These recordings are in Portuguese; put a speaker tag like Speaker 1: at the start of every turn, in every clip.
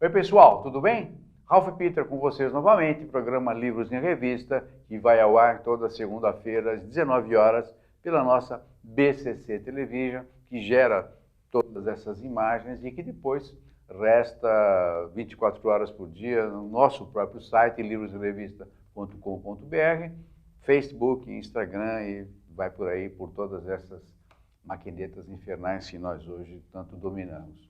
Speaker 1: Oi pessoal, tudo bem? Ralph Peter com vocês novamente, programa Livros em Revista, que vai ao ar toda segunda-feira às 19 horas pela nossa BCC Television, que gera todas essas imagens e que depois resta 24 horas por dia no nosso próprio site, livrosrevista.com.br, Facebook, Instagram e vai por aí por todas essas maquinetas infernais que nós hoje tanto dominamos.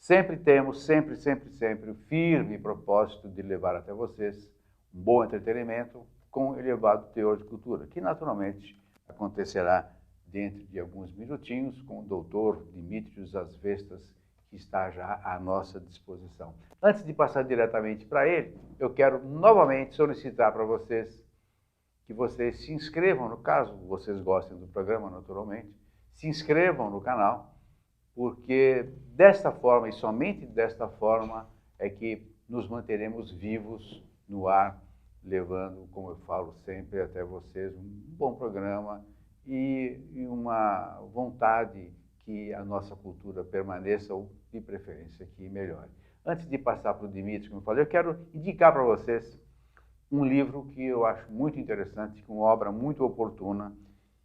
Speaker 1: Sempre temos, sempre o firme propósito de levar até vocês um bom entretenimento com elevado teor de cultura, que naturalmente acontecerá dentro de alguns minutinhos com o doutor Dimitrios Asvestas, que está já à nossa disposição. Antes de passar diretamente para ele, eu quero novamente solicitar para vocês que vocês se inscrevam, no caso vocês gostem do programa, naturalmente, se inscrevam no canal, porque desta forma e somente desta forma é que nos manteremos vivos no ar, levando, como eu falo sempre, até vocês um bom programa e uma vontade que a nossa cultura permaneça ou, de preferência, que melhore. Antes de passar para o Dimitri, como eu falei, eu quero indicar para vocês um livro que eu acho muito interessante, uma obra muito oportuna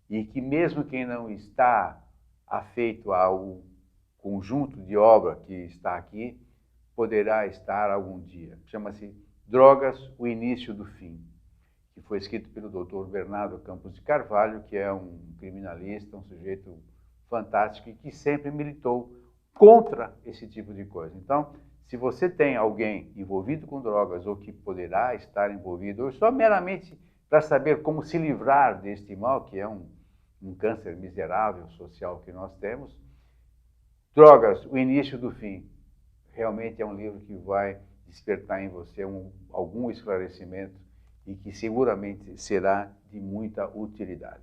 Speaker 1: e que mesmo quem não está afeito ao conjunto de obra que está aqui, poderá estar algum dia. Chama-se Drogas, o Início do Fim, que foi escrito pelo Dr. Bernardo Campos de Carvalho, que é um criminalista, um sujeito fantástico e que sempre militou contra esse tipo de coisa. Então, se você tem alguém envolvido com drogas ou que poderá estar envolvido, ou só meramente para saber como se livrar deste mal, que é um câncer miserável social que nós temos, Drogas, o Início do Fim, realmente é um livro que vai despertar em você algum esclarecimento e que seguramente será de muita utilidade.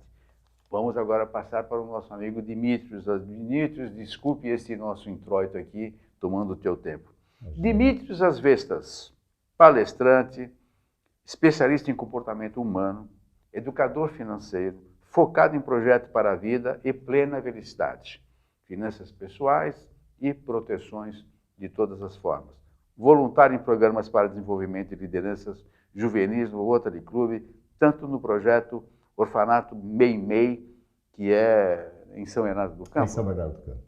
Speaker 1: Vamos agora passar para o nosso amigo Dimitrios. Dimitrios, desculpe esse nosso introito aqui, tomando o teu tempo. Dimitrios Asvestas, palestrante, especialista em comportamento humano, educador financeiro, focado em projeto para a vida e plena felicidade. Finanças pessoais e proteções de todas as formas. Voluntário em programas para desenvolvimento de lideranças juvenis no Rotary Club, tanto no projeto Orfanato Meimei, que é em São Bernardo do Campo.
Speaker 2: Em São Bernardo do Campo.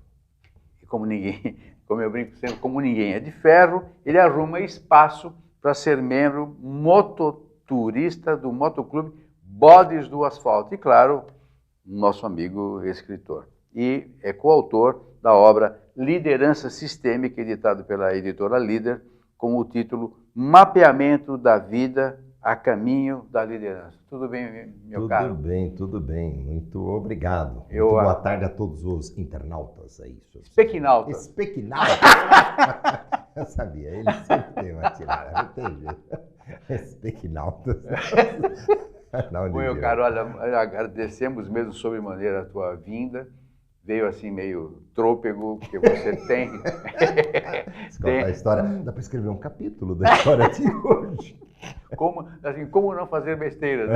Speaker 1: E como ninguém, como eu brinco sempre, como ninguém é de ferro, ele arruma espaço para ser membro mototurista do motoclube Bodes do Asfalto. E, claro, nosso amigo escritor. E é coautor da obra Liderança Sistêmica, editado pela editora Líder, com o título Mapeamento da Vida a Caminho da Liderança. Tudo bem, meu caro?
Speaker 2: Tudo bem. Muito obrigado. Muito boa tarde a todos os internautas. É isso.
Speaker 1: Espequinautas.
Speaker 2: Espequinautas. Eu sabia, ele sempre tem uma tirada, não tem jeito. Espequinautas.
Speaker 1: Bom, meu caro, olha, agradecemos mesmo sobremaneira a tua vinda. Veio assim meio trôpego, porque você tem...
Speaker 2: A história, dá para escrever um capítulo da história de hoje.
Speaker 1: Como não fazer besteiras.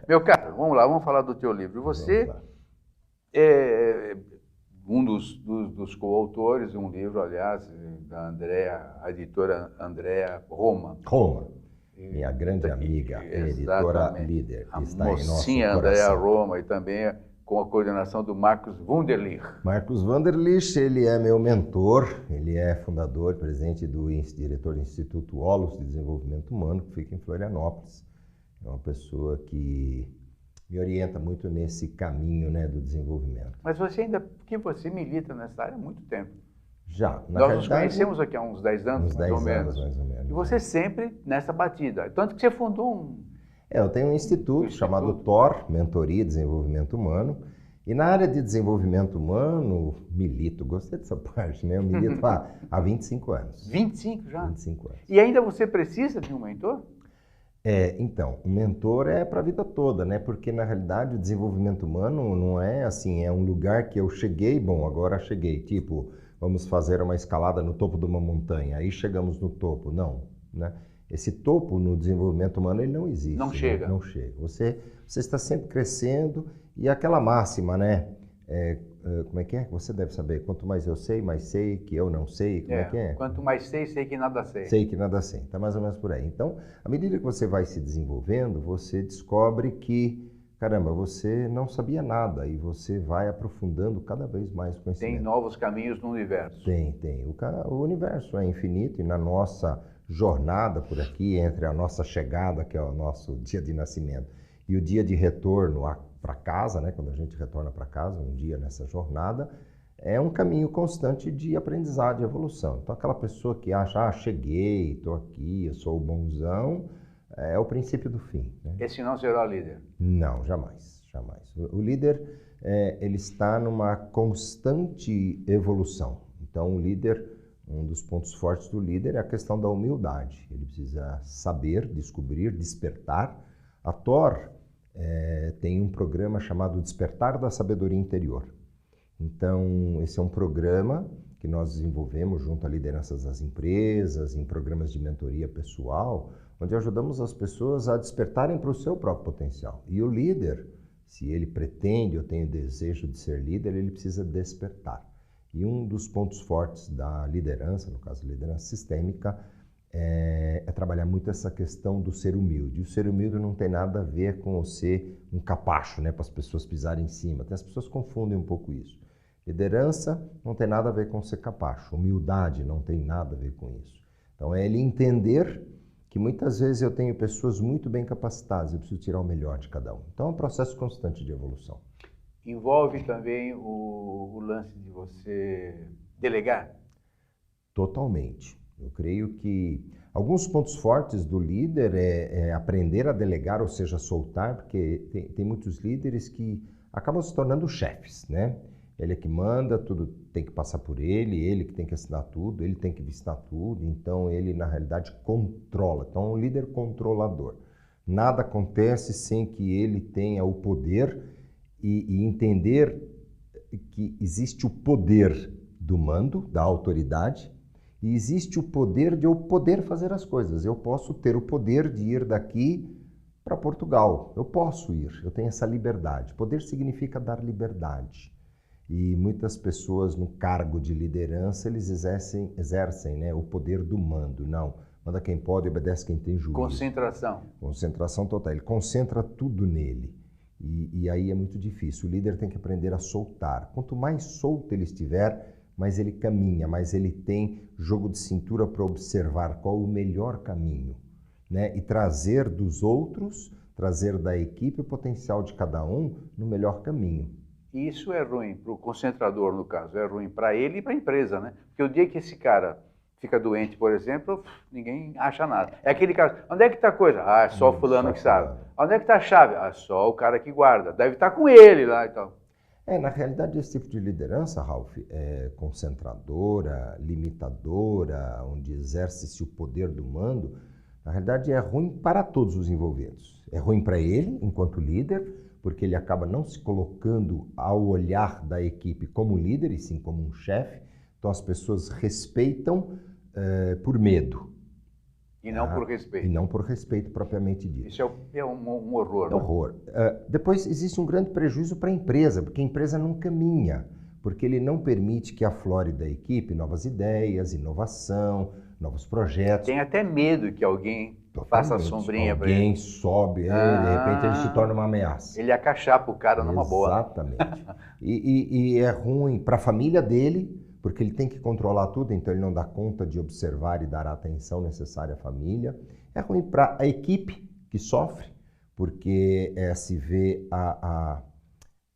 Speaker 1: Meu caro, vamos lá, vamos falar do teu livro. Você é um dos coautores de um livro, aliás, da Andrea, a editora Andrea Roma.
Speaker 2: Minha grande amiga, editora Líder,
Speaker 1: a
Speaker 2: está em nosso coração.
Speaker 1: Mocinha Andrea Roma e também com a coordenação do Marcos Wunderlich.
Speaker 2: Marcos Wunderlich, ele é meu mentor, ele é fundador e presidente diretor do Instituto Holos de Desenvolvimento Humano, que fica em Florianópolis. É uma pessoa que me orienta muito nesse caminho, né, do desenvolvimento.
Speaker 1: Mas porque você milita nessa área há muito tempo.
Speaker 2: Já.
Speaker 1: Nós nos conhecemos aqui há uns 10 anos,
Speaker 2: mais ou menos.
Speaker 1: E você sempre nessa batida. Tanto que você fundou
Speaker 2: eu tenho um instituto chamado TOR, Mentoria e Desenvolvimento Humano, e na área de desenvolvimento humano, milito, gostei dessa parte, né? Eu milito há 25 anos.
Speaker 1: 25 já?
Speaker 2: 25 anos.
Speaker 1: E ainda você precisa de um mentor?
Speaker 2: Então, o mentor é para a vida toda, né? Porque na realidade o desenvolvimento humano não é assim, é um lugar que eu cheguei, agora cheguei, tipo, vamos fazer uma escalada no topo de uma montanha, aí chegamos no topo, não, né? Esse topo no desenvolvimento humano, ele não existe.
Speaker 1: Não chega.
Speaker 2: Né? Não chega. Você está sempre crescendo e aquela máxima, né? como é que é? Você deve saber. Quanto mais eu sei, mais sei que eu não sei. Como é que é?
Speaker 1: Quanto mais sei, sei que nada sei.
Speaker 2: Sei que nada sei. Está mais ou menos por aí. Então, à medida que você vai se desenvolvendo, você descobre que, caramba, você não sabia nada e você vai aprofundando cada vez mais o conhecimento.
Speaker 1: Tem novos caminhos no universo.
Speaker 2: Tem. O universo é infinito e na nossa jornada por aqui, entre a nossa chegada, que é o nosso dia de nascimento, e o dia de retorno para casa, né, quando a gente retorna para casa, um dia nessa jornada, é um caminho constante de aprendizado e evolução. Então, aquela pessoa que acha, cheguei, estou aqui, eu sou o bonzão, é o princípio do fim. Né?
Speaker 1: Esse não será o líder.
Speaker 2: Não, jamais. O líder, ele está numa constante evolução. Então, o líder, um dos pontos fortes do líder é a questão da humildade. Ele precisa saber, descobrir, despertar. A Thor tem um programa chamado Despertar da Sabedoria Interior. Então, esse é um programa que nós desenvolvemos junto a lideranças das empresas, em programas de mentoria pessoal, onde ajudamos as pessoas a despertarem para o seu próprio potencial. E o líder, se ele pretende ou tem o desejo de ser líder, ele precisa despertar. E um dos pontos fortes da liderança, no caso liderança sistêmica, é trabalhar muito essa questão do ser humilde. O ser humilde não tem nada a ver com ser um capacho, né, para as pessoas pisarem em cima. As pessoas confundem um pouco isso. Liderança não tem nada a ver com ser capacho. Humildade não tem nada a ver com isso. Então é ele entender que muitas vezes eu tenho pessoas muito bem capacitadas, eu preciso tirar o melhor de cada um. Então é um processo constante de evolução.
Speaker 1: Envolve também o lance de você delegar?
Speaker 2: Totalmente. Eu creio que alguns pontos fortes do líder é aprender a delegar, ou seja, soltar, porque tem muitos líderes que acabam se tornando chefes, né? Ele é que manda, tudo tem que passar por ele que tem que assinar tudo, ele tem que visitar tudo, então ele na realidade controla. Então é um líder controlador. Nada acontece sem que ele tenha o poder e entender que existe o poder do mando, da autoridade, e existe o poder de eu poder fazer as coisas. Eu posso ter o poder de ir daqui para Portugal. Eu posso ir, eu tenho essa liberdade. Poder significa dar liberdade. E muitas pessoas no cargo de liderança, eles exercem, né, o poder do mando. Não, manda quem pode, obedece quem tem juízo. Concentração total. Ele concentra tudo nele. E aí é muito difícil. O líder tem que aprender a soltar. Quanto mais solto ele estiver, mais ele caminha, mais ele tem jogo de cintura para observar qual o melhor caminho, né? E trazer dos outros, trazer da equipe o potencial de cada um no melhor caminho.
Speaker 1: E isso é ruim para o concentrador, no caso, é ruim para ele e para a empresa, né? Porque o dia que esse cara fica doente, por exemplo, ninguém acha nada. É aquele cara, onde é que está a coisa? Ah, é só fulano que sabe. Onde é que está a chave? Ah, só o cara que guarda. Deve estar com ele lá e tal.
Speaker 2: Na realidade, esse tipo de liderança, Ralph, é concentradora, limitadora, onde exerce-se o poder do mando, na realidade é ruim para todos os envolvidos. É ruim para ele, enquanto líder, porque ele acaba não se colocando ao olhar da equipe como líder, e sim como um chefe. Então as pessoas respeitam por medo.
Speaker 1: E não por respeito.
Speaker 2: E não por respeito propriamente dito.
Speaker 1: Isso é um horror.
Speaker 2: É horror. Depois existe um grande prejuízo para a empresa, porque a empresa não caminha, porque ele não permite que aflore da equipe novas ideias, inovação, novos projetos.
Speaker 1: Tem até medo que alguém faça a sombrinha para ele.
Speaker 2: Alguém sobe, de repente ele se torna uma ameaça.
Speaker 1: Ele acachapa o cara numa boa.
Speaker 2: Exatamente. E é ruim para a família dele, porque ele tem que controlar tudo, então ele não dá conta de observar e dar a atenção necessária à família. É ruim para a equipe que sofre, porque se vê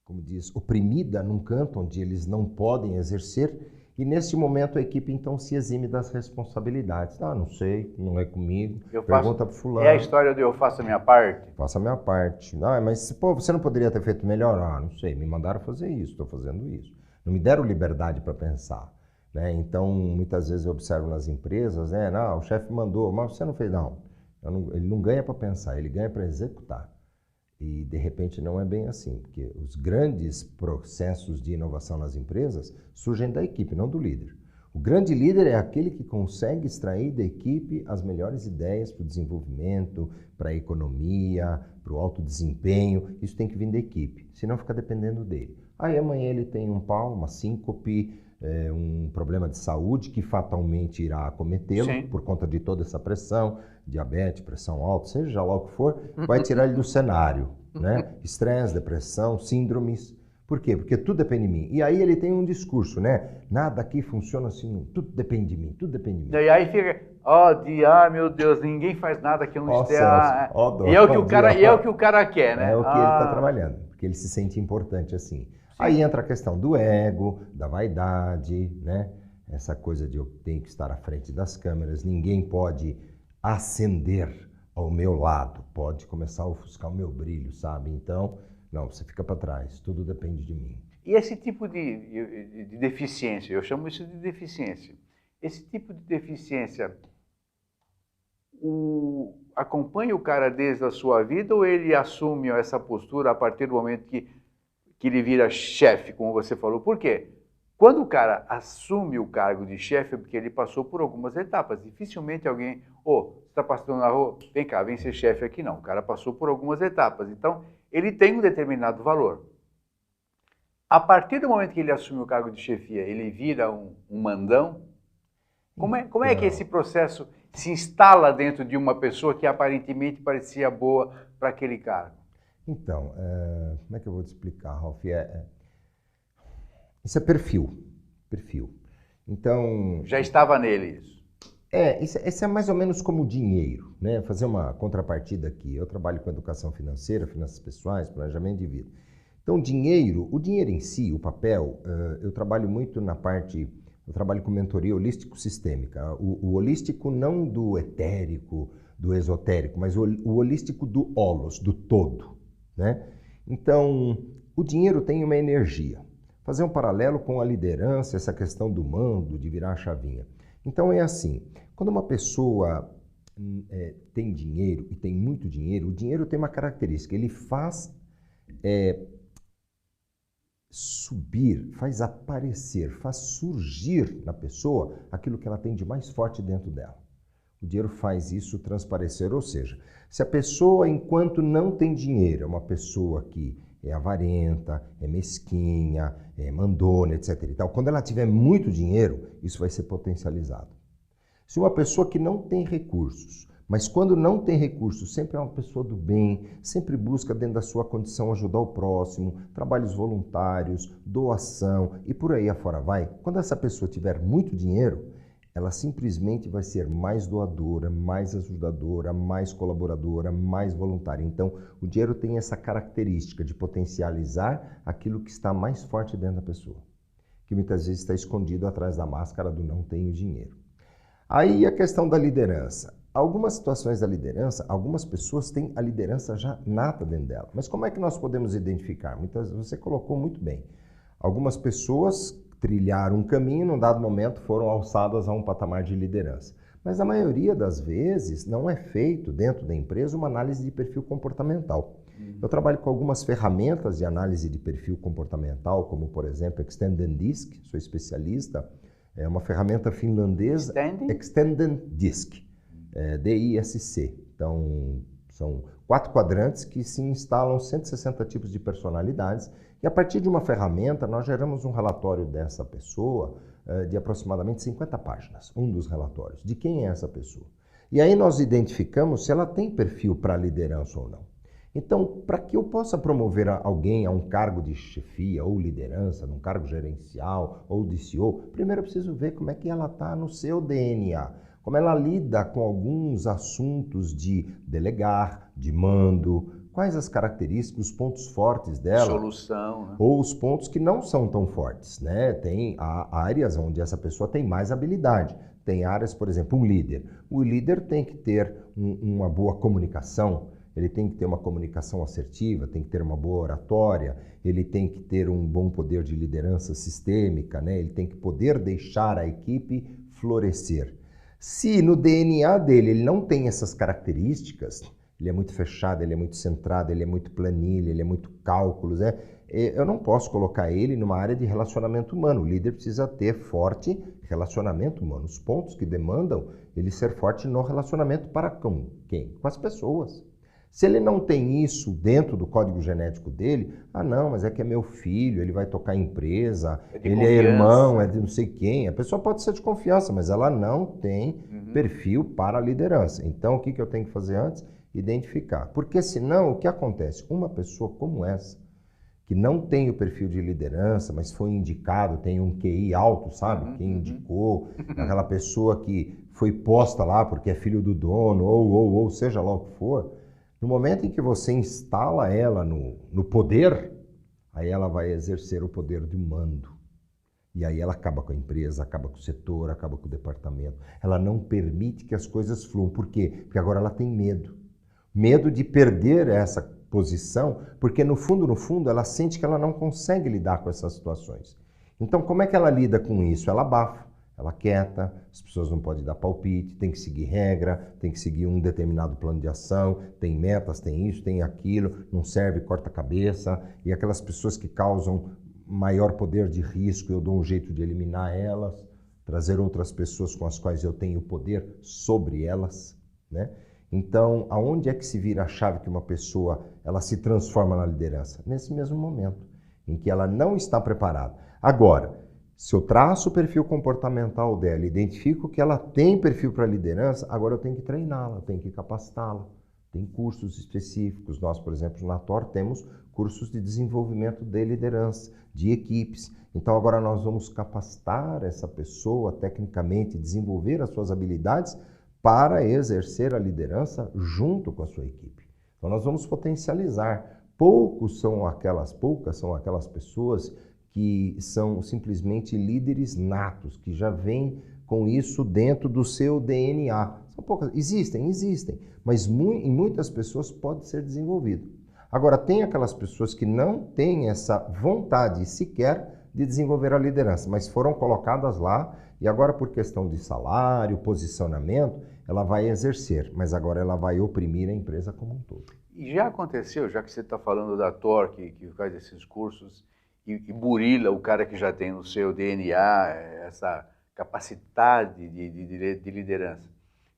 Speaker 2: como diz, oprimida num canto onde eles não podem exercer. E nesse momento a equipe então se exime das responsabilidades. Ah, não sei, não é comigo, pergunta para fulano.
Speaker 1: É a história de eu faço a minha parte?
Speaker 2: Faço a minha parte. Ah, mas pô, você não poderia ter feito melhor? Ah, não sei, me mandaram fazer isso, estou fazendo isso. Não me deram liberdade para pensar. Né? Então, muitas vezes eu observo nas empresas, não, o chefe mandou, mas você não fez. Não, ele não ganha para pensar, ele ganha para executar. E, de repente, não é bem assim, porque os grandes processos de inovação nas empresas surgem da equipe, não do líder. O grande líder é aquele que consegue extrair da equipe as melhores ideias para o desenvolvimento, para a economia, para o alto desempenho. Isso tem que vir da equipe, senão fica dependendo dele. Aí amanhã ele tem um pau, uma síncope, um problema de saúde que fatalmente irá acometê-lo
Speaker 1: Sim.
Speaker 2: por conta de toda essa pressão, diabetes, pressão alta, seja lá o que for, vai tirar ele do cenário, né? Estresse, depressão, síndromes. Por quê? Porque tudo depende de mim. E aí ele tem um discurso, né? Nada aqui funciona assim, tudo depende de mim, tudo depende de mim.
Speaker 1: E aí fica, meu Deus, ninguém faz nada que eu não
Speaker 2: Ó
Speaker 1: esteja.
Speaker 2: Celso, ó dó,
Speaker 1: E é o que
Speaker 2: ó
Speaker 1: o cara,
Speaker 2: dia.
Speaker 1: e é o que o cara quer, né?
Speaker 2: É o que ele está trabalhando, porque ele se sente importante assim. Aí entra a questão do ego, da vaidade, né? Essa coisa de eu tenho que estar à frente das câmeras, ninguém pode ascender ao meu lado, pode começar a ofuscar o meu brilho, sabe? Então, não, você fica para trás, tudo depende de mim.
Speaker 1: E esse tipo de deficiência, eu chamo isso de deficiência. Esse tipo de deficiência acompanha o cara desde a sua vida ou ele assume essa postura a partir do momento que ele vira chefe, como você falou? Por quê? Quando o cara assume o cargo de chefe, é porque ele passou por algumas etapas. Dificilmente alguém, você está passando na rua, vem cá, vem ser chefe aqui. Não, o cara passou por algumas etapas. Então, ele tem um determinado valor. A partir do momento que ele assume o cargo de chefia, ele vira um mandão? Como é que esse processo se instala dentro de uma pessoa que aparentemente parecia boa para aquele cargo?
Speaker 2: Então, como é que eu vou te explicar, Ralf? Isso é perfil. Então...
Speaker 1: Já estava nele isso?
Speaker 2: Isso é mais ou menos como dinheiro, né? Fazer uma contrapartida aqui. Eu trabalho com educação financeira, finanças pessoais, planejamento de vida. Então, o dinheiro em si, o papel, eu trabalho muito na parte... Eu trabalho com mentoria holístico-sistêmica. O holístico não do etérico, do esotérico, mas o holístico do holos, do todo, né? Então, o dinheiro tem uma energia. Fazer um paralelo com a liderança, essa questão do mando, de virar a chavinha. Então, é assim, quando uma pessoa tem dinheiro e tem muito dinheiro, o dinheiro tem uma característica, ele faz subir, faz aparecer, faz surgir na pessoa aquilo que ela tem de mais forte dentro dela. O dinheiro faz isso transparecer, ou seja, se a pessoa, enquanto não tem dinheiro, é uma pessoa que é avarenta, é mesquinha, é mandona, etc. e tal, quando ela tiver muito dinheiro, isso vai ser potencializado. Se uma pessoa que não tem recursos, mas quando não tem recursos, sempre é uma pessoa do bem, sempre busca dentro da sua condição ajudar o próximo, trabalhos voluntários, doação e por aí afora vai. Quando essa pessoa tiver muito dinheiro, ela simplesmente vai ser mais doadora, mais ajudadora, mais colaboradora, mais voluntária. Então, o dinheiro tem essa característica de potencializar aquilo que está mais forte dentro da pessoa, que muitas vezes está escondido atrás da máscara do não tenho dinheiro. Aí a questão da liderança. Algumas situações da liderança, algumas pessoas têm a liderança já nata dentro dela. Mas como é que nós podemos identificar? Você colocou muito bem. Algumas pessoas trilharam um caminho, num dado momento foram alçadas a um patamar de liderança. Mas a maioria das vezes não é feito dentro da empresa uma análise de perfil comportamental. Eu trabalho com algumas ferramentas de análise de perfil comportamental, como por exemplo Extended DISC, sou especialista, é uma ferramenta finlandesa, Extended DISC, DISC. Então, são 4 quadrantes que se instalam 160 tipos de personalidades e a partir de uma ferramenta nós geramos um relatório dessa pessoa de aproximadamente 50 páginas, um dos relatórios, de quem é essa pessoa. E aí nós identificamos se ela tem perfil para liderança ou não. Então, para que eu possa promover alguém a um cargo de chefia ou liderança, num cargo gerencial ou de CEO, primeiro eu preciso ver como é que ela está no seu DNA, como ela lida com alguns assuntos de delegar, de mando, quais as características, os pontos fortes dela.
Speaker 1: Solução, né?
Speaker 2: Ou os pontos que não são tão fortes, né? Tem áreas onde essa pessoa tem mais habilidade. Tem áreas, por exemplo, um líder. O líder tem que ter uma boa comunicação, ele tem que ter uma comunicação assertiva, tem que ter uma boa oratória, ele tem que ter um bom poder de liderança sistêmica, né? Ele tem que poder deixar a equipe florescer. Se no DNA dele ele não tem essas características, ele é muito fechado, ele é muito centrado, ele é muito planilha, ele é muito cálculos, né? Eu não posso colocar ele numa área de relacionamento humano. O líder precisa ter forte relacionamento humano. Os pontos que demandam ele ser forte no relacionamento para com quem? Com as pessoas. Se ele não tem isso dentro do código genético dele, não, mas é que é meu filho, ele vai tocar a empresa, ele é irmão, é de não sei quem. A pessoa pode ser de confiança, mas ela não tem perfil para a liderança. Então, o que eu tenho que fazer antes? Identificar. Porque senão, o que acontece? Uma pessoa como essa, que não tem o perfil de liderança, mas foi indicado, tem um QI alto, sabe? Quem indicou, aquela pessoa que foi posta lá porque é filho do dono, ou seja lá o que for, no momento em que você instala ela no poder, aí ela vai exercer o poder de mando. E aí ela acaba com a empresa, acaba com o setor, acaba com o departamento. Ela não permite que as coisas fluam. Por quê? Porque agora ela tem medo. Medo de perder essa posição, porque no fundo, ela sente que ela não consegue lidar com essas situações. Então, como é que ela lida com isso? Ela abafa. Ela quieta, as pessoas não podem dar palpite, tem que seguir regra, tem que seguir um determinado plano de ação, tem metas, tem isso, tem aquilo, não serve, corta a cabeça. E aquelas pessoas que causam maior poder de risco, eu dou um jeito de eliminar elas, trazer outras pessoas com as quais eu tenho poder sobre elas, né? Então, aonde é que se vira a chave que uma pessoa ela se transforma na liderança? Nesse mesmo momento, em que ela não está preparada. Agora, se eu traço o perfil comportamental dela, identifico que ela tem perfil para liderança, agora eu tenho que treiná-la, eu tenho que capacitá-la. Tem cursos específicos. Nós, por exemplo, na TOR temos cursos de desenvolvimento de liderança, de equipes. Então agora nós vamos capacitar essa pessoa tecnicamente, desenvolver as suas habilidades para exercer a liderança junto com a sua equipe. Então nós vamos potencializar. Poucas são aquelas pessoas que são simplesmente líderes natos, que já vêm com isso dentro do seu DNA. São poucas, existem, mas em muitas pessoas pode ser desenvolvido. Agora, tem aquelas pessoas que não têm essa vontade sequer de desenvolver a liderança, mas foram colocadas lá e agora por questão de salário, posicionamento, ela vai exercer, mas agora ela vai oprimir a empresa como um todo.
Speaker 1: E já aconteceu, já que você está falando da TOR, que faz esses cursos, e burila o cara que já tem no seu DNA essa capacidade de liderança.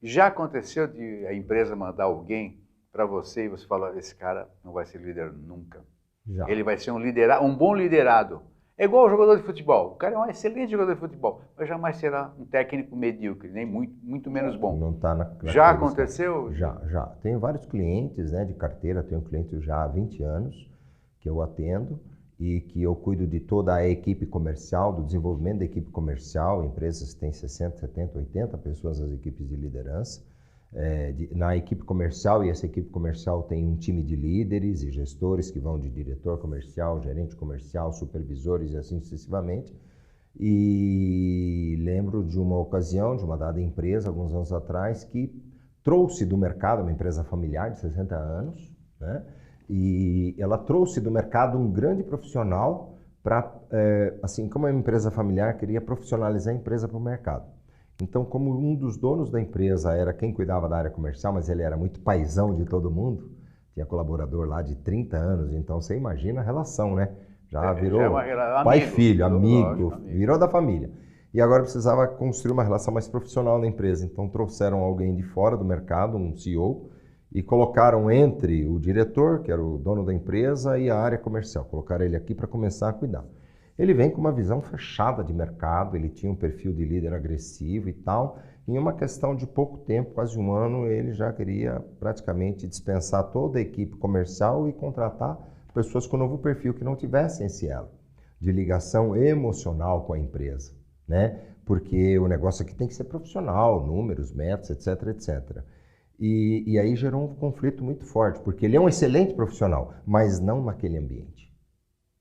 Speaker 1: Já aconteceu de a empresa mandar alguém para você e você falar, esse cara não vai ser líder nunca.
Speaker 2: Já.
Speaker 1: Ele vai ser um bom liderado. É igual o jogador de futebol. O cara é um excelente jogador de futebol, mas jamais será um técnico medíocre, nem muito menos bom.
Speaker 2: Não tá na
Speaker 1: já aconteceu?
Speaker 2: Já. Tenho vários clientes, né, de carteira, tenho clientes já há 20 anos que eu atendo e que eu cuido de toda a equipe comercial, do desenvolvimento da equipe comercial, empresas que têm 60, 70, 80 pessoas nas equipes de liderança. Na equipe comercial, e essa equipe comercial tem um time de líderes e gestores que vão de diretor comercial, gerente comercial, supervisores e assim sucessivamente. E lembro de uma ocasião, de uma dada empresa, alguns anos atrás, que trouxe do mercado, uma empresa familiar de 60 anos, né? E ela trouxe do mercado um grande profissional para, assim como uma empresa familiar, queria profissionalizar a empresa para o mercado. Então, como um dos donos da empresa era quem cuidava da área comercial, mas ele era muito paizão de todo mundo, tinha colaborador lá de 30 anos, então você imagina a relação, né? Já virou pai e filho, amigo, virou da família. E agora precisava construir uma relação mais profissional na empresa, então trouxeram alguém de fora do mercado, um CEO, e colocaram entre o diretor, que era o dono da empresa, e a área comercial. Colocaram ele aqui para começar a cuidar. Ele vem com uma visão fechada de mercado, ele tinha um perfil de líder agressivo e tal. Em uma questão de pouco tempo, quase um ano, ele já queria praticamente dispensar toda a equipe comercial e contratar pessoas com novo perfil que não tivessem esse elo de ligação emocional com a empresa, né? Porque o negócio aqui tem que ser profissional, números, metas, etc, etc. E aí gerou um conflito muito forte, porque ele é um excelente profissional, mas não naquele ambiente.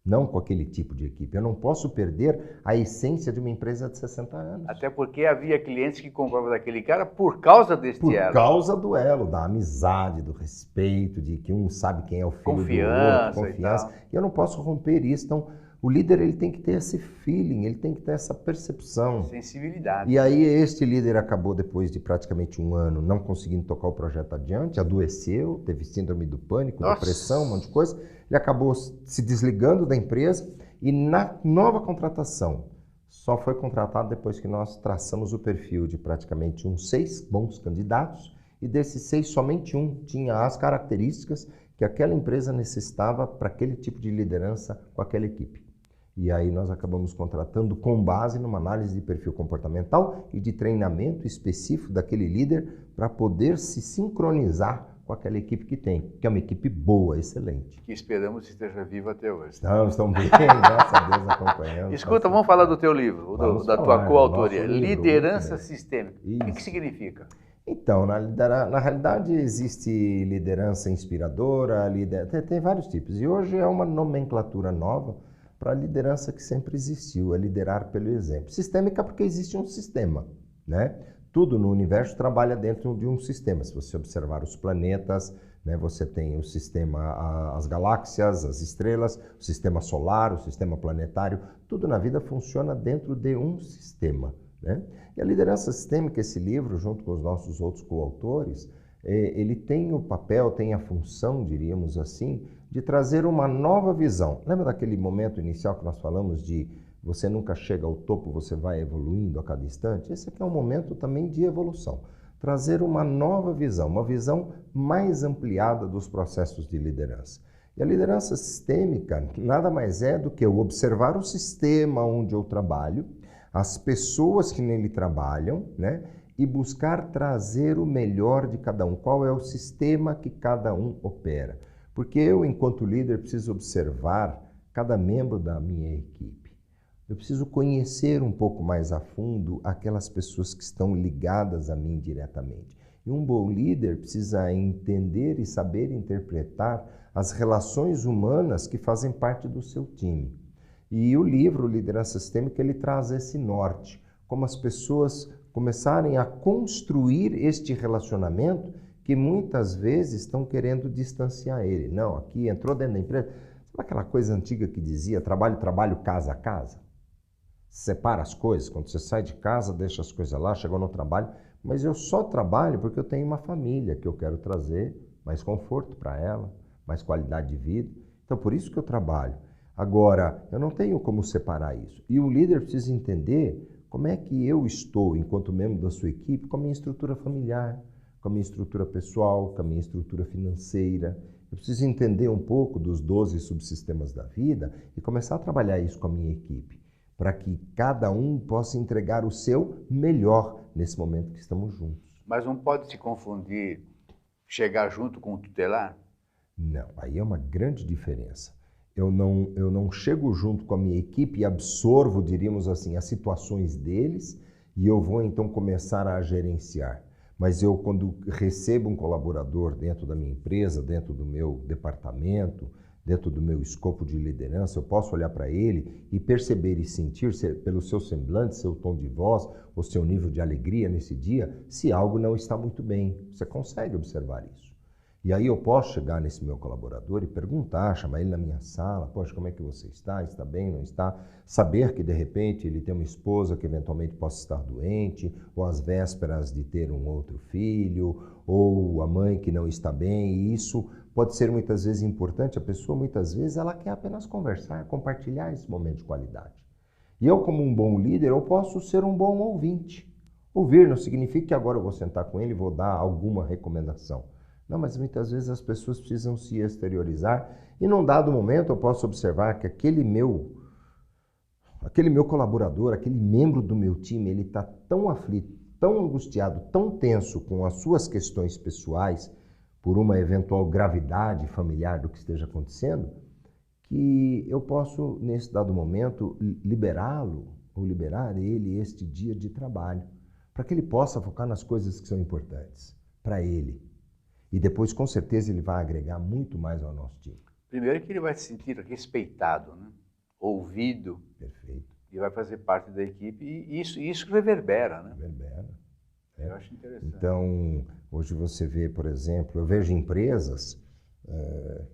Speaker 2: Não com aquele tipo de equipe. Eu não posso perder a essência de uma empresa de 60 anos.
Speaker 1: Até porque havia clientes que compravam daquele cara por causa desse elo.
Speaker 2: Por causa do elo, da amizade, do respeito, de que um sabe quem é o filho do outro, confiança. E eu não posso romper isso. Então, o líder ele tem que ter esse feeling, ele tem que ter essa percepção.
Speaker 1: Sensibilidade.
Speaker 2: E aí este líder acabou, depois de praticamente um ano, não conseguindo tocar o projeto adiante, adoeceu, teve síndrome do pânico, depressão, um monte de coisa. Ele acabou se desligando da empresa e na nova contratação, só foi contratado depois que nós traçamos o perfil de praticamente uns 6 bons candidatos E desses 6, somente um tinha as características que aquela empresa necessitava para aquele tipo de liderança com aquela equipe. E aí nós acabamos contratando com base numa análise de perfil comportamental e de treinamento específico daquele líder para poder se sincronizar com aquela equipe que tem, que é uma equipe boa, excelente.
Speaker 1: Que esperamos que esteja viva até hoje.
Speaker 2: Estão bem, graças a Deus, acompanhando.
Speaker 1: Escuta, vamos falar do teu livro, da tua coautoria, Liderança Sistêmica. O que significa?
Speaker 2: Então, na realidade existe liderança inspiradora, tem vários tipos. E hoje é uma nomenclatura nova para a liderança que sempre existiu, é liderar pelo exemplo. Sistêmica porque existe um sistema, né? Tudo no universo trabalha dentro de um sistema. Se você observar os planetas, né, você tem o sistema, as galáxias, as estrelas, o sistema solar, o sistema planetário, tudo na vida funciona dentro de um sistema, né? E a liderança sistêmica, esse livro, junto com os nossos outros coautores, ele tem o papel, tem a função, diríamos assim, de trazer uma nova visão. Lembra daquele momento inicial que nós falamos de você nunca chega ao topo, você vai evoluindo a cada instante? Esse aqui é um momento também de evolução. Trazer uma nova visão, uma visão mais ampliada dos processos de liderança. E a liderança sistêmica nada mais é do que eu observar o sistema onde eu trabalho, as pessoas que nele trabalham, né? E buscar trazer o melhor de cada um. Qual é o sistema que cada um opera? Porque eu, enquanto líder, preciso observar cada membro da minha equipe. Eu preciso conhecer um pouco mais a fundo aquelas pessoas que estão ligadas a mim diretamente. E um bom líder precisa entender e saber interpretar as relações humanas que fazem parte do seu time. E o livro Liderança Sistêmica, ele traz esse norte, como as pessoas começarem a construir este relacionamento que muitas vezes estão querendo distanciar ele. Não, aqui entrou dentro da empresa. Sabe aquela coisa antiga que dizia trabalho, trabalho, casa, casa? Separa as coisas, quando você sai de casa, deixa as coisas lá, chegou no trabalho, mas eu só trabalho porque eu tenho uma família que eu quero trazer mais conforto para ela, mais qualidade de vida. Então, por isso que eu trabalho. Agora, eu não tenho como separar isso. E o líder precisa entender como é que eu estou, enquanto membro da sua equipe, com a minha estrutura familiar, com a minha estrutura pessoal, com a minha estrutura financeira. Eu preciso entender um pouco dos 12 subsistemas da vida e começar a trabalhar isso com a minha equipe, para que cada um possa entregar o seu melhor nesse momento que estamos juntos.
Speaker 1: Mas não pode se confundir chegar junto com o tutelar?
Speaker 2: Não, aí é uma grande diferença. Eu não chego junto com a minha equipe e absorvo, diríamos assim, as situações deles e eu vou então começar a gerenciar. Mas eu, quando recebo um colaborador dentro da minha empresa, dentro do meu departamento, dentro do meu escopo de liderança, eu posso olhar para ele e perceber e sentir pelo seu semblante, seu tom de voz, o seu nível de alegria nesse dia, se algo não está muito bem. Você consegue observar isso. E aí eu posso chegar nesse meu colaborador e perguntar, chamar ele na minha sala, poxa, como é que você está? Está bem, não está? Saber que de repente ele tem uma esposa que eventualmente possa estar doente, ou às vésperas de ter um outro filho, ou a mãe que não está bem, e isso pode ser muitas vezes importante. A pessoa muitas vezes ela quer apenas conversar, compartilhar esse momento de qualidade. E eu, como um bom líder, eu posso ser um bom ouvinte. Ouvir não significa que agora eu vou sentar com ele e vou dar alguma recomendação. Não, mas muitas vezes as pessoas precisam se exteriorizar e num dado momento eu posso observar que aquele meu colaborador, aquele membro do meu time, ele está tão aflito, tão angustiado, tão tenso com as suas questões pessoais por uma eventual gravidade familiar do que esteja acontecendo, que eu posso, nesse dado momento, liberá-lo ou liberar ele este dia de trabalho, para que ele possa focar nas coisas que são importantes para ele. E depois, com certeza, ele vai agregar muito mais ao nosso time.
Speaker 1: Primeiro que ele vai se sentir respeitado, né? Ouvido.
Speaker 2: Perfeito.
Speaker 1: E vai fazer parte da equipe e isso reverbera, né?
Speaker 2: Reverbera.
Speaker 1: Eu acho interessante.
Speaker 2: Então, hoje você vê, por exemplo, eu vejo empresas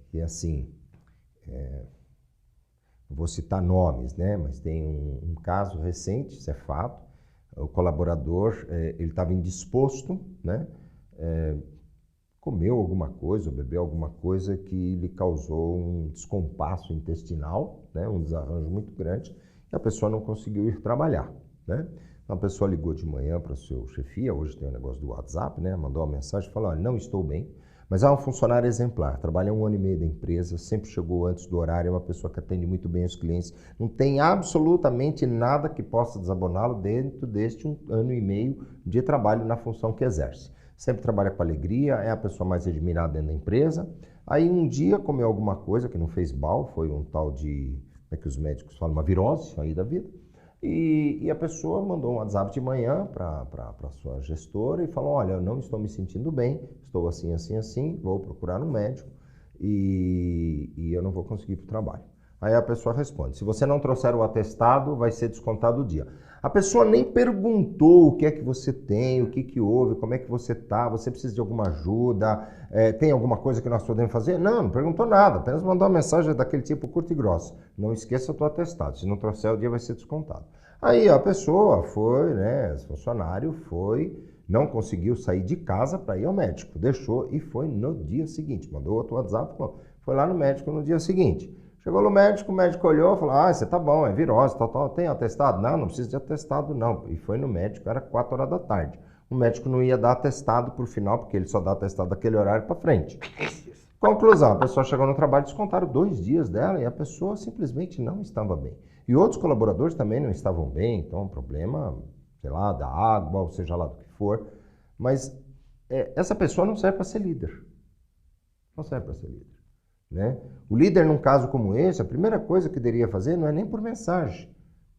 Speaker 2: que, assim, vou citar nomes, né? Mas tem um caso recente, isso é fato, o colaborador, ele estava indisposto, né? Comeu alguma coisa, ou bebeu alguma coisa que lhe causou um descompasso intestinal, né? Um desarranjo muito grande, e a pessoa não conseguiu ir trabalhar, né? Uma pessoa ligou de manhã para o seu chefia, hoje tem um negócio do WhatsApp, né? Mandou uma mensagem e falou, olha, não estou bem, mas é um funcionário exemplar, trabalha 1 ano e meio da empresa, sempre chegou antes do horário, é uma pessoa que atende muito bem os clientes, não tem absolutamente nada que possa desaboná-lo dentro deste 1 ano e meio de trabalho na função que exerce. Sempre trabalha com alegria, é a pessoa mais admirada dentro da empresa. Aí um dia comeu alguma coisa que não fez mal, foi um tal de, como é que os médicos falam, uma virose aí da vida. E a pessoa mandou um WhatsApp de manhã para a sua gestora e falou, olha, eu não estou me sentindo bem, estou assim, assim, assim, vou procurar um médico e eu não vou conseguir ir para o trabalho. Aí a pessoa responde, se você não trouxer o atestado, vai ser descontado o dia. A pessoa nem perguntou o que é que você tem, o que que houve, como é que você está, você precisa de alguma ajuda, tem alguma coisa que nós podemos fazer? Não perguntou nada, apenas mandou uma mensagem daquele tipo curta e grossa. Não esqueça o atestado, se não trouxer o dia vai ser descontado. Aí a pessoa foi, né, o funcionário foi, não conseguiu sair de casa para ir ao médico, deixou e foi no dia seguinte, mandou outro WhatsApp, foi lá no médico no dia seguinte. Chegou no médico, o médico olhou e falou, você tá bom, é virose, tal, tem atestado? Não, não precisa de atestado não. E foi no médico, era 4 horas da tarde. O médico não ia dar atestado por final, porque ele só dá atestado daquele horário para frente. Conclusão, a pessoa chegou no trabalho, descontaram 2 dias dela e a pessoa simplesmente não estava bem. E outros colaboradores também não estavam bem, então um problema, sei lá, da água, ou seja lá do que for. Mas essa pessoa não serve para ser líder. Não serve para ser líder. Né? O líder, num caso como esse, a primeira coisa que deveria fazer não é nem por mensagem.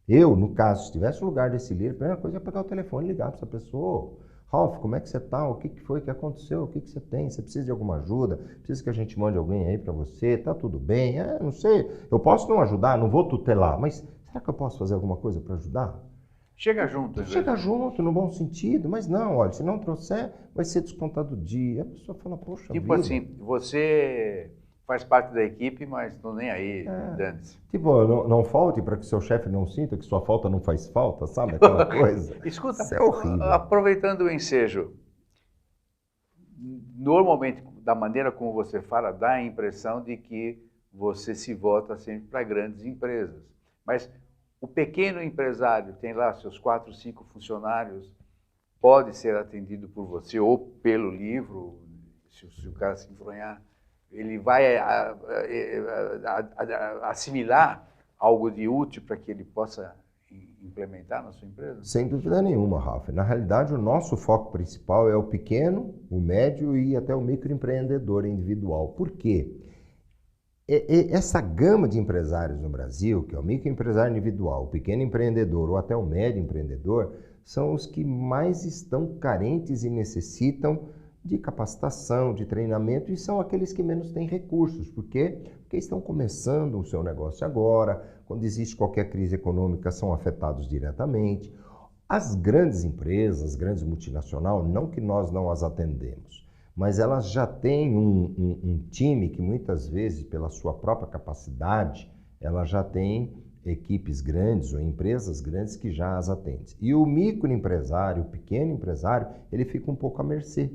Speaker 2: Eu, no caso, se estivesse no lugar desse líder, a primeira coisa é pegar o telefone e ligar para essa pessoa. Ralf, como é que você está? O que foi que aconteceu? O que você tem? Você precisa de alguma ajuda? Precisa que a gente mande alguém aí para você? Tá tudo bem? Não sei. Eu posso não ajudar, não vou tutelar, mas será que eu posso fazer alguma coisa para ajudar?
Speaker 1: Chega junto.
Speaker 2: Chega junto, no bom sentido, mas não, olha, se não trouxer, vai ser descontado o dia. A pessoa fala, poxa
Speaker 1: tipo
Speaker 2: vida.
Speaker 1: assim, você faz parte da equipe, mas estou nem aí, dane-se.
Speaker 2: Tipo, não falte para que seu chefe não sinta que sua falta não faz falta, sabe? Aquela coisa.
Speaker 1: Escuta,
Speaker 2: isso é horrível.
Speaker 1: Aproveitando o ensejo, normalmente, da maneira como você fala, dá a impressão de que você se volta sempre para grandes empresas. Mas o pequeno empresário tem lá seus 4, 5 funcionários, pode ser atendido por você ou pelo livro, se o cara se enfronhar, ele vai assimilar algo de útil para que ele possa implementar na sua empresa?
Speaker 2: Sem dúvida nenhuma, Rafa. Na realidade, o nosso foco principal é o pequeno, o médio e até o microempreendedor individual. Por quê? Essa gama de empresários no Brasil, que é o microempresário individual, o pequeno empreendedor ou até o médio empreendedor, são os que mais estão carentes e necessitam de capacitação, de treinamento, e são aqueles que menos têm recursos. Por quê? Porque estão começando o seu negócio agora, quando existe qualquer crise econômica, são afetados diretamente. As grandes empresas, as grandes multinacionais, não que nós não as atendemos, mas elas já têm um time que muitas vezes, pela sua própria capacidade, ela já tem equipes grandes ou empresas grandes que já as atendem. E o microempresário, o pequeno empresário, ele fica um pouco à mercê,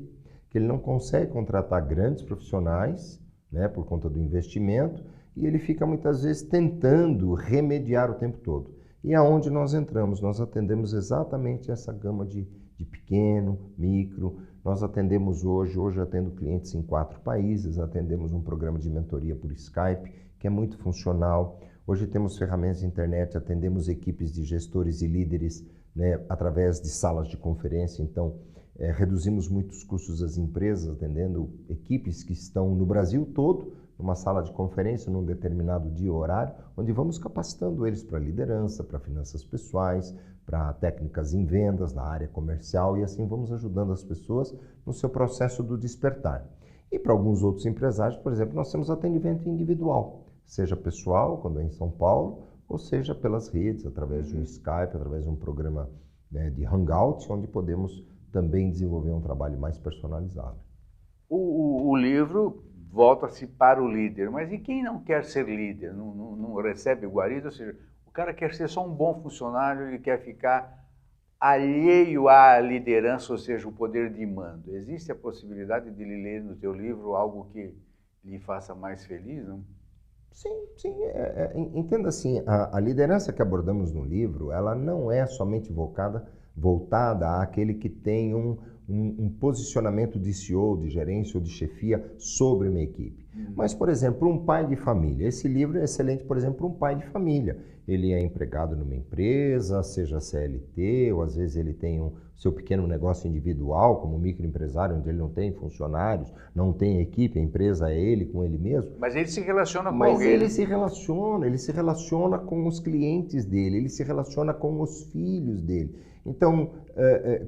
Speaker 2: que ele não consegue contratar grandes profissionais, né, por conta do investimento, e ele fica muitas vezes tentando remediar o tempo todo. E aonde nós entramos? Nós atendemos exatamente essa gama de pequeno, micro. Nós atendemos hoje atendo clientes em 4 países, atendemos um programa de mentoria por Skype, que é muito funcional. Hoje temos ferramentas de internet, atendemos equipes de gestores e líderes, né, através de salas de conferência. Então, reduzimos muitos custos das empresas, atendendo equipes que estão no Brasil todo, numa sala de conferência, num determinado dia ou horário, onde vamos capacitando eles para liderança, para finanças pessoais, para técnicas em vendas, na área comercial, e assim vamos ajudando as pessoas no seu processo do despertar. E para alguns outros empresários, por exemplo, nós temos atendimento individual, seja pessoal, quando é em São Paulo, ou seja pelas redes, através de um Skype, através de um programa, né, de Hangout, onde podemos também desenvolver um trabalho mais personalizado.
Speaker 1: O livro volta-se para o líder, mas e quem não quer ser líder, não recebe guarida, ou seja, o cara quer ser só um bom funcionário e quer ficar alheio à liderança, ou seja, o poder de mando. Existe a possibilidade de ele ler no teu livro algo que lhe faça mais feliz, não?
Speaker 2: Sim. Entenda assim, a liderança que abordamos no livro, ela não é somente voltada voltada àquele que tem um posicionamento de CEO, de gerência ou de chefia sobre uma equipe. Mas, por exemplo, um pai de família. Esse livro é excelente, por exemplo, para um pai de família. Ele é empregado numa empresa, seja CLT, ou às vezes ele tem seu pequeno negócio individual, como microempresário, onde ele não tem funcionários, não tem equipe, a empresa é ele com ele mesmo.
Speaker 1: Mas ele se relaciona com
Speaker 2: Mas
Speaker 1: alguém.
Speaker 2: ele se relaciona com os clientes dele, ele se relaciona com os filhos dele. Então,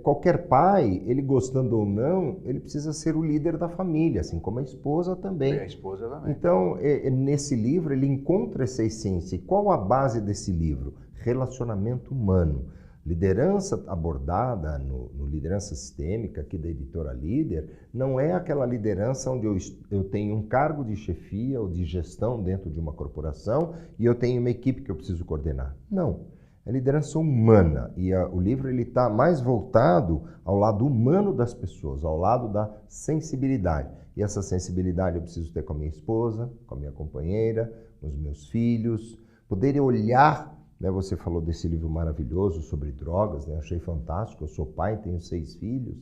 Speaker 2: qualquer pai, ele gostando ou não, ele precisa ser o líder da família, assim como a esposa também.
Speaker 1: E a esposa também.
Speaker 2: Então, nesse livro, ele encontra essa essência. E qual a base desse livro? Relacionamento humano. Liderança abordada no Liderança Sistêmica, aqui da editora Líder, não é aquela liderança onde eu tenho um cargo de chefia ou de gestão dentro de uma corporação e eu tenho uma equipe que eu preciso coordenar. Não. É liderança humana e o livro está mais voltado ao lado humano das pessoas, ao lado da sensibilidade. E essa sensibilidade eu preciso ter com a minha esposa, com a minha companheira, com os meus filhos, poder olhar, né? Você falou desse livro maravilhoso sobre drogas, né? Achei fantástico, eu sou pai, tenho 6 filhos,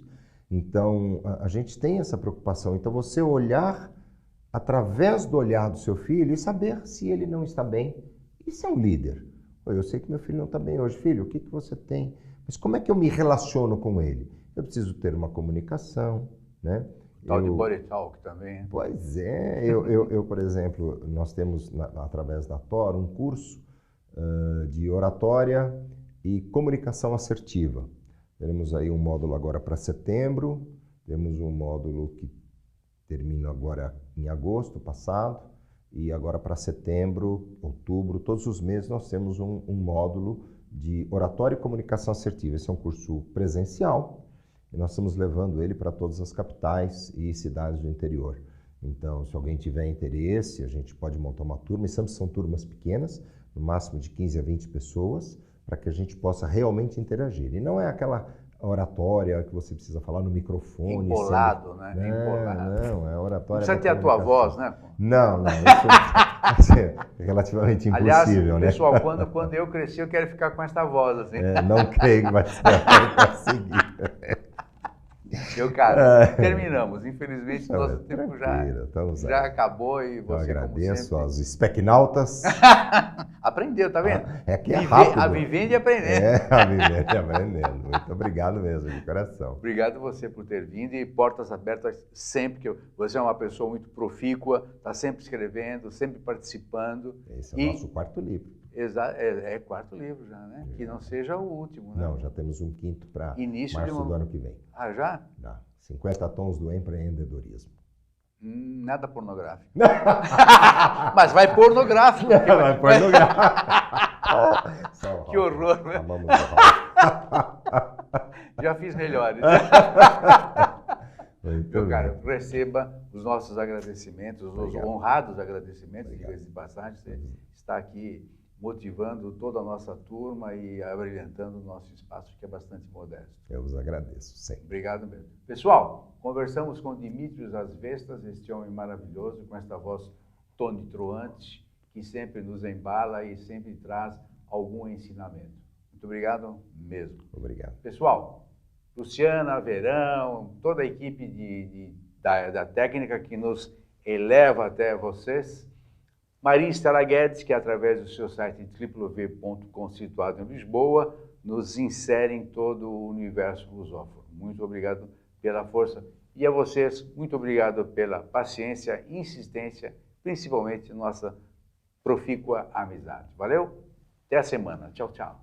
Speaker 2: então a gente tem essa preocupação. Então você olhar através do olhar do seu filho e saber se ele não está bem. Isso é um líder. Eu sei que meu filho não está bem hoje. Filho, o que você tem? Mas como é que eu me relaciono com ele? Eu preciso ter uma comunicação, né?
Speaker 1: Tal de body talk também.
Speaker 2: Pois é. Eu, por exemplo, nós temos, através da TOR, um curso de oratória e comunicação assertiva. Teremos aí um módulo agora para setembro, temos um módulo que termina agora em agosto passado, e agora para setembro, outubro, todos os meses nós temos um módulo de oratória e comunicação assertiva. Esse é um curso presencial e nós estamos levando ele para todas as capitais e cidades do interior. Então, se alguém tiver interesse, a gente pode montar uma turma, e sempre são turmas pequenas, no máximo de 15 a 20 pessoas, para que a gente possa realmente interagir. E não é aquela oratória que você precisa falar no microfone.
Speaker 1: Empolado,
Speaker 2: sendo...
Speaker 1: né?
Speaker 2: Não, é oratória.
Speaker 1: Não precisa ter a tua voz, né?
Speaker 2: Não, isso é relativamente impossível,
Speaker 1: aliás,
Speaker 2: né?
Speaker 1: Pessoal, quando eu crescer, eu quero ficar com esta voz, assim.
Speaker 2: Não creio que vai conseguir.
Speaker 1: Meu cara, terminamos. Infelizmente, nosso tempo já acabou e você,
Speaker 2: eu agradeço
Speaker 1: como sempre...
Speaker 2: aos especnautas.
Speaker 1: Aprendeu, tá vendo?
Speaker 2: É que é rápido.
Speaker 1: A vivendo e aprendendo.
Speaker 2: A vivendo e aprendendo. Muito obrigado mesmo, de coração.
Speaker 1: Obrigado você por ter vindo e portas abertas sempre. Que você é uma pessoa muito profícua, está sempre escrevendo, sempre participando.
Speaker 2: Esse é o nosso 4º livro.
Speaker 1: É 4º livro já, né? Que não seja o último, né?
Speaker 2: Não, já temos um 5º para março do ano que vem.
Speaker 1: Ah, já?
Speaker 2: Já. 50 tons do empreendedorismo.
Speaker 1: Nada pornográfico. Mas vai pornográfico.
Speaker 2: Vai pornográfico.
Speaker 1: Que horror, né? Já fiz melhores. Meu caro, receba os nossos agradecimentos, os honrados agradecimentos, diga-se de passagem. Você está aqui motivando toda a nossa turma e abrilhantando o nosso espaço, que é bastante modesto.
Speaker 2: Eu vos agradeço, sempre.
Speaker 1: Obrigado mesmo. Pessoal, conversamos com Dimitrios Asvestas, este homem maravilhoso, com esta voz tonitruante, que sempre nos embala e sempre traz algum ensinamento. Muito obrigado mesmo.
Speaker 2: Obrigado.
Speaker 1: Pessoal, Luciana, Verão, toda a equipe da técnica que nos eleva até vocês, Maria Estela Guedes, que através do seu site www.com, situado em Lisboa, nos insere em todo o universo lusófono. Muito obrigado pela força. E a vocês, muito obrigado pela paciência, insistência, principalmente nossa profícua amizade. Valeu? Até a semana. Tchau, tchau.